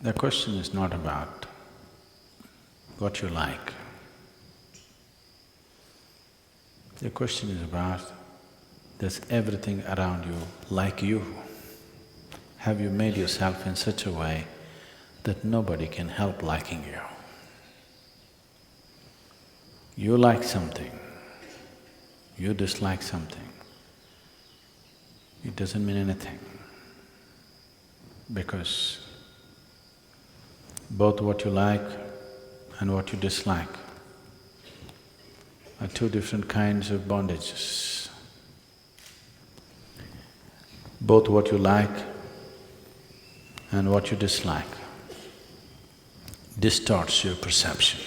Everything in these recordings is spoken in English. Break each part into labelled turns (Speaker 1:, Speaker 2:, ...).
Speaker 1: The question is not about what you like. The question is about, does everything around you like you? Have you made yourself in such a way that nobody can help liking you? You like something, you dislike something, it doesn't mean anything, because both what you like and what you dislike are two different kinds of bondages. Both what you like and what you dislike distorts your perception.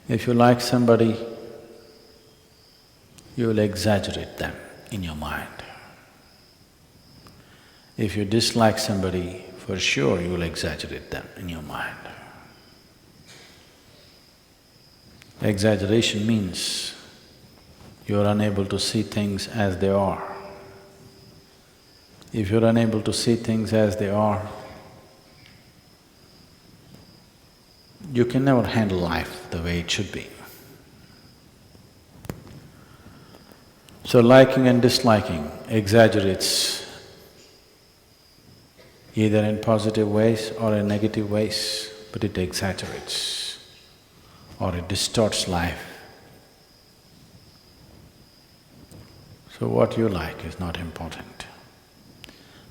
Speaker 1: If you like somebody, you will exaggerate them in your mind. If you dislike somebody, for sure you will exaggerate them in your mind. Exaggeration means you are unable to see things as they are. If you're unable to see things as they are, you can never handle life the way it should be. So liking and disliking exaggerates either in positive ways or in negative ways, but it exaggerates or it distorts life. So what you like is not important.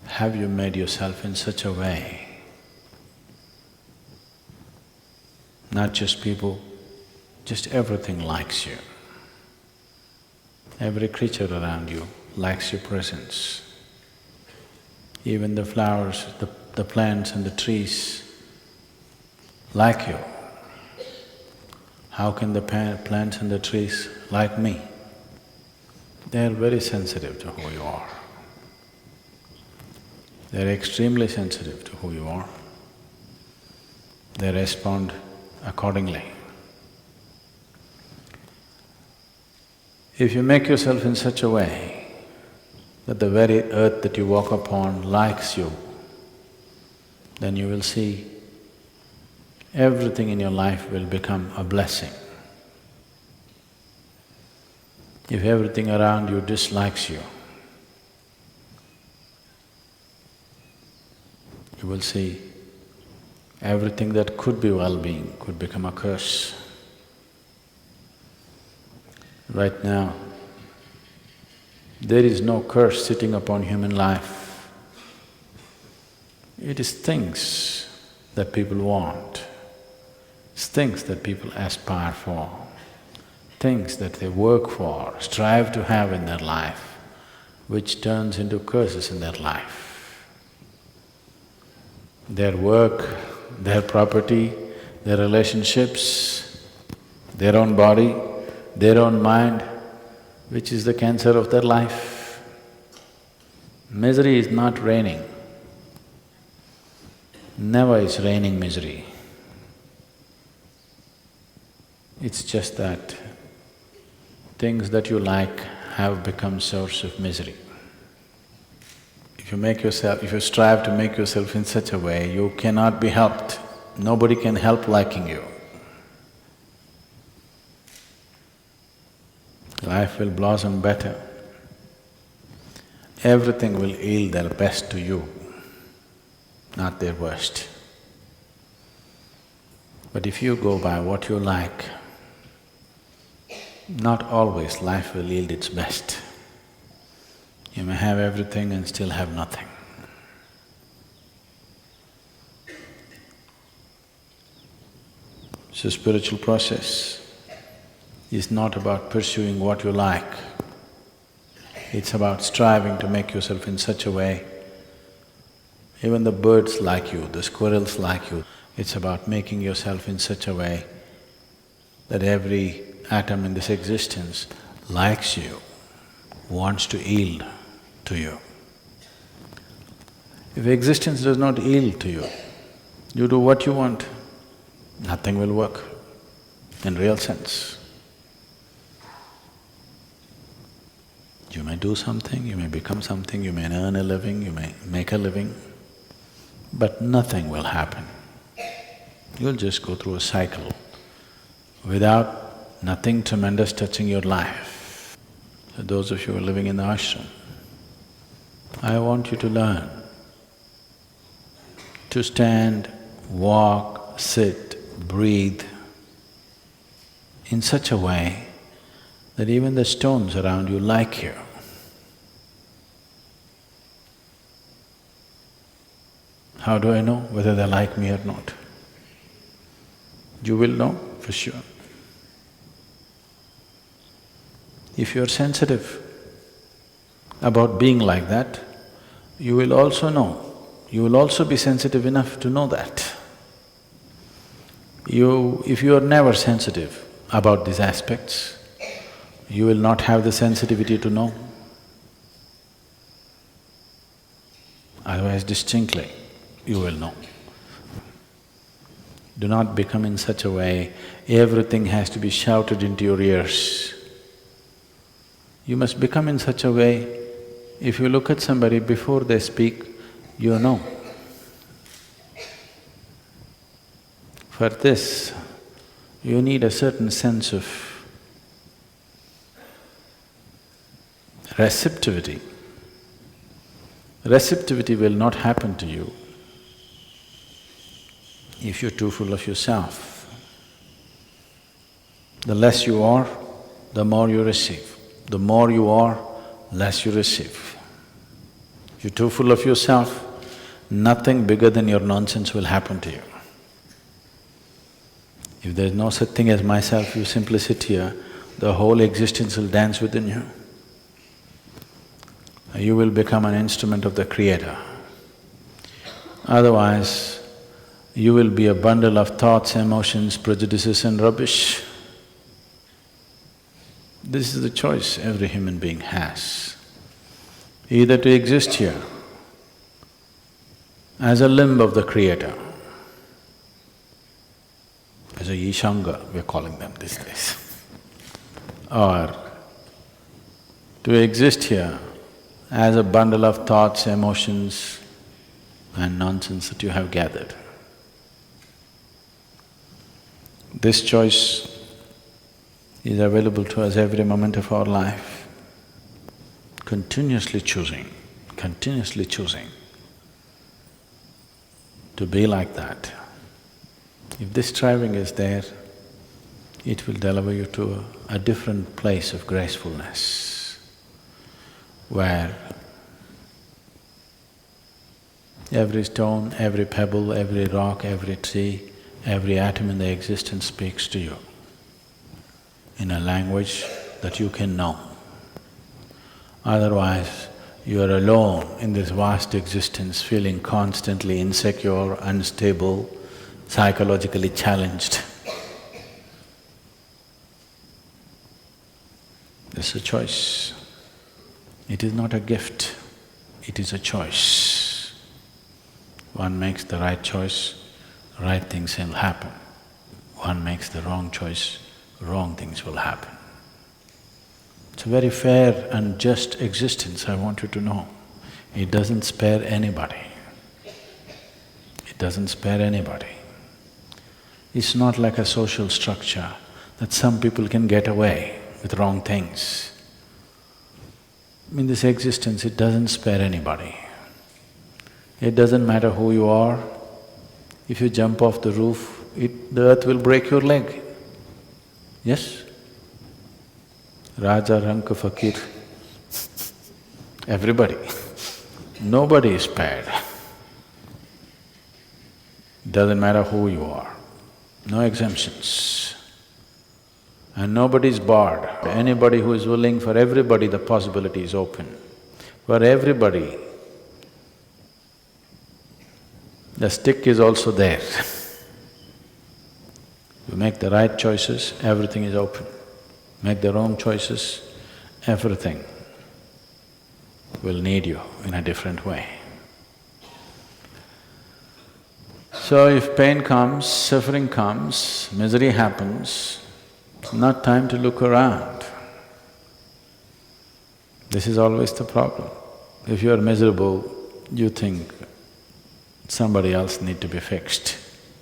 Speaker 1: Have you made yourself in such a way, not just people, just everything likes you. Every creature around you likes your presence. Even the flowers, the plants and the trees like you. How can the plants and the trees like me? They are very sensitive to who you are. They are extremely sensitive to who you are. They respond accordingly. If you make yourself in such a way that the very earth that you walk upon likes you, then you will see everything in your life will become a blessing. If everything around you dislikes you, you will see everything that could be well-being could become a curse. Right now, there is no curse sitting upon human life. It is things that people want, it's things that people aspire for, things that they work for, strive to have in their life, which turns into curses in their life. Their work, their property, their relationships, their own body, their own mind, which is the cancer of their life. Misery is not reigning. Never is reigning misery. It's just that things that you like have become source of misery. If you strive to make yourself in such a way, you cannot be helped. Nobody can help liking you. Life will blossom better. Everything will yield their best to you, not their worst. But if you go by what you like, not always life will yield its best. You may have everything and still have nothing. So spiritual process is not about pursuing what you like, it's about striving to make yourself in such a way, even the birds like you, the squirrels like you, it's about making yourself in such a way that every atom in this existence likes you, wants to yield to you. If existence does not yield to you, you do what you want, nothing will work in real sense. You may do something, you may become something, you may earn a living, you may make a living, but nothing will happen. You'll just go through a cycle without nothing tremendous touching your life. So those of you who are living in the ashram, I want you to learn to stand, walk, sit, breathe in such a way that even the stones around you like you. How do I know whether they like me or not? You will know for sure. If you're sensitive about being like that, you will also know, you will also be sensitive enough to know that. If you are never sensitive about these aspects, you will not have the sensitivity to know. Otherwise, distinctly, you will know. Do not become in such a way, everything has to be shouted into your ears. You must become in such a way, if you look at somebody before they speak, you know. For this, you need a certain sense of receptivity. Receptivity will not happen to you if you're too full of yourself. The less you are, the more you receive. The more you are, less you receive. If you're too full of yourself, nothing bigger than your nonsense will happen to you. If there's no such thing as myself, you simply sit here, the whole existence will dance within you. You will become an instrument of the Creator. Otherwise, you will be a bundle of thoughts, emotions, prejudices and rubbish. This is the choice every human being has. Either to exist here as a limb of the Creator, as a Ishanga, we're calling them these days, or to exist here as a bundle of thoughts, emotions and nonsense that you have gathered. This choice is available to us every moment of our life, continuously choosing to be like that. If this striving is there, it will deliver you to a different place of gracefulness, where every stone, every pebble, every rock, every tree, every atom in the existence speaks to you in a language that you can know. Otherwise, you are alone in this vast existence, feeling constantly insecure, unstable, psychologically challenged. It's a choice. It is not a gift, it is a choice. One makes the right choice, right things will happen. One makes the wrong choice, wrong things will happen. It's a very fair and just existence, I want you to know. It doesn't spare anybody. It doesn't spare anybody. It's not like a social structure that some people can get away with wrong things. In this existence, it doesn't spare anybody. It doesn't matter who you are. If you jump off the roof, the earth will break your leg. Yes? Raja, Ranka, Fakir, everybody. Nobody is spared. Doesn't matter who you are, no exemptions. And nobody is barred. Anybody who is willing, for everybody the possibility is open. For everybody, the stick is also there. You make the right choices, everything is open. Make the wrong choices, everything will need you in a different way. So if pain comes, suffering comes, misery happens, it's not time to look around. This is always the problem. If you are miserable, you think somebody else need to be fixed.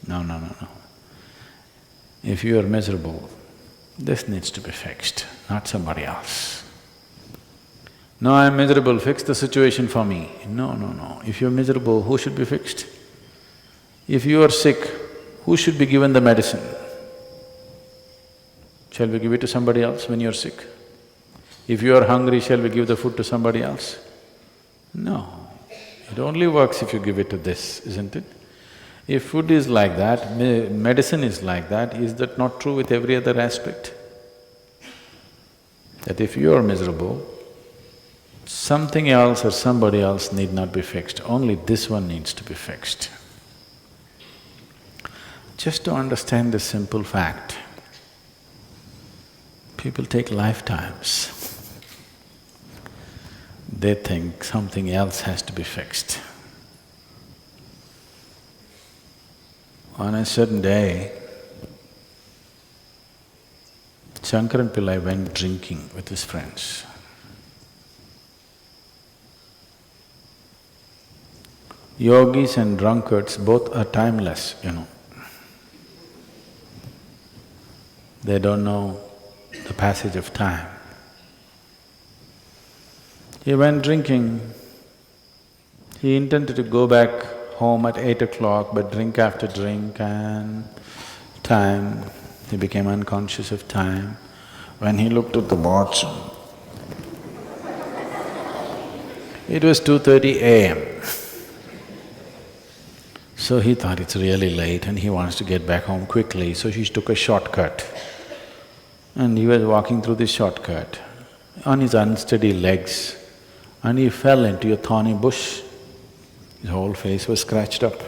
Speaker 1: No, no, no, no. If you are miserable, this needs to be fixed, not somebody else. No, I'm miserable, fix the situation for me. No, no, no. If you're miserable, who should be fixed? If you are sick, who should be given the medicine? Shall we give it to somebody else when you're sick? If you are hungry, shall we give the food to somebody else? No. It only works if you give it to this, isn't it? If food is like that, medicine is like that, is that not true with every other aspect? That if you are miserable, something else or somebody else need not be fixed, only this one needs to be fixed. Just to understand this simple fact, people take lifetimes. They think something else has to be fixed. On a certain day, Shankaran Pillai went drinking with his friends. Yogis and drunkards both are timeless, you know. They don't know the passage of time. He went drinking. He intended to go back home at 8 o'clock, but drink after drink and time, he became unconscious of time. When he looked at the watch, it was 2:30 a.m. So he thought it's really late and he wants to get back home quickly, so he took a shortcut. And he was walking through this shortcut on his unsteady legs, and he fell into a thorny bush. His whole face was scratched up.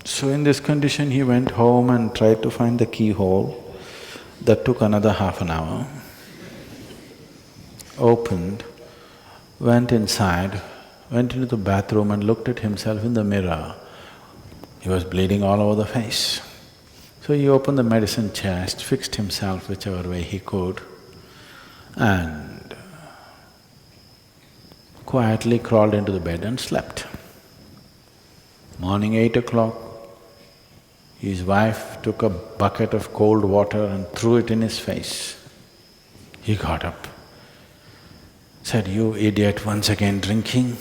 Speaker 1: So in this condition, he went home and tried to find the keyhole. That took another half an hour. Opened, went inside, went into the bathroom and looked at himself in the mirror. He was bleeding all over the face. So he opened the medicine chest, fixed himself whichever way he could, and quietly crawled into the bed and slept. Morning 8 o'clock, his wife took a bucket of cold water and threw it in his face. He got up, said, "You idiot, once again drinking?"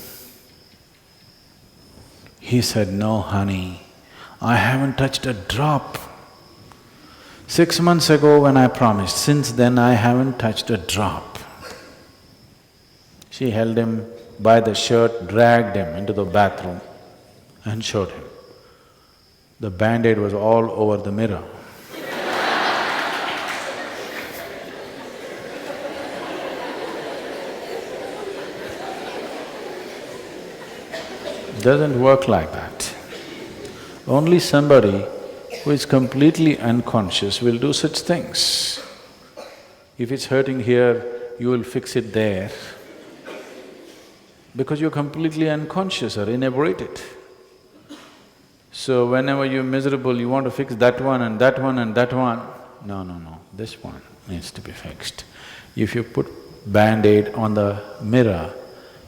Speaker 1: He said, "No, honey, I haven't touched a drop. 6 months ago when I promised, since then I haven't touched a drop." She held him by the shirt, dragged him into the bathroom and showed him. The band-aid was all over the mirror. Doesn't work like that. Only somebody who is completely unconscious will do such things. If it's hurting here, you will fix it there, because you're completely unconscious or inebriated. So whenever you're miserable, you want to fix that one and that one and that one. No, no, no, this one needs to be fixed. If you put band-aid on the mirror,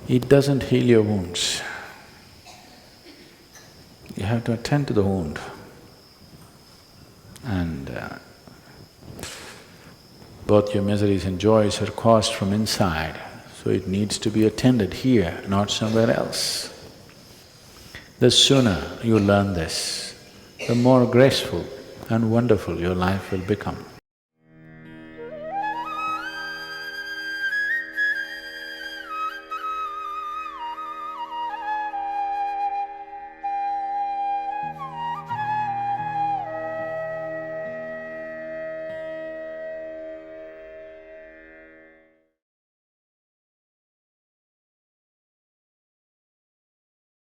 Speaker 1: it doesn't heal your wounds. You have to attend to the wound. And both your miseries and joys are caused from inside, so it needs to be attended here, not somewhere else. The sooner you learn this, the more graceful and wonderful your life will become.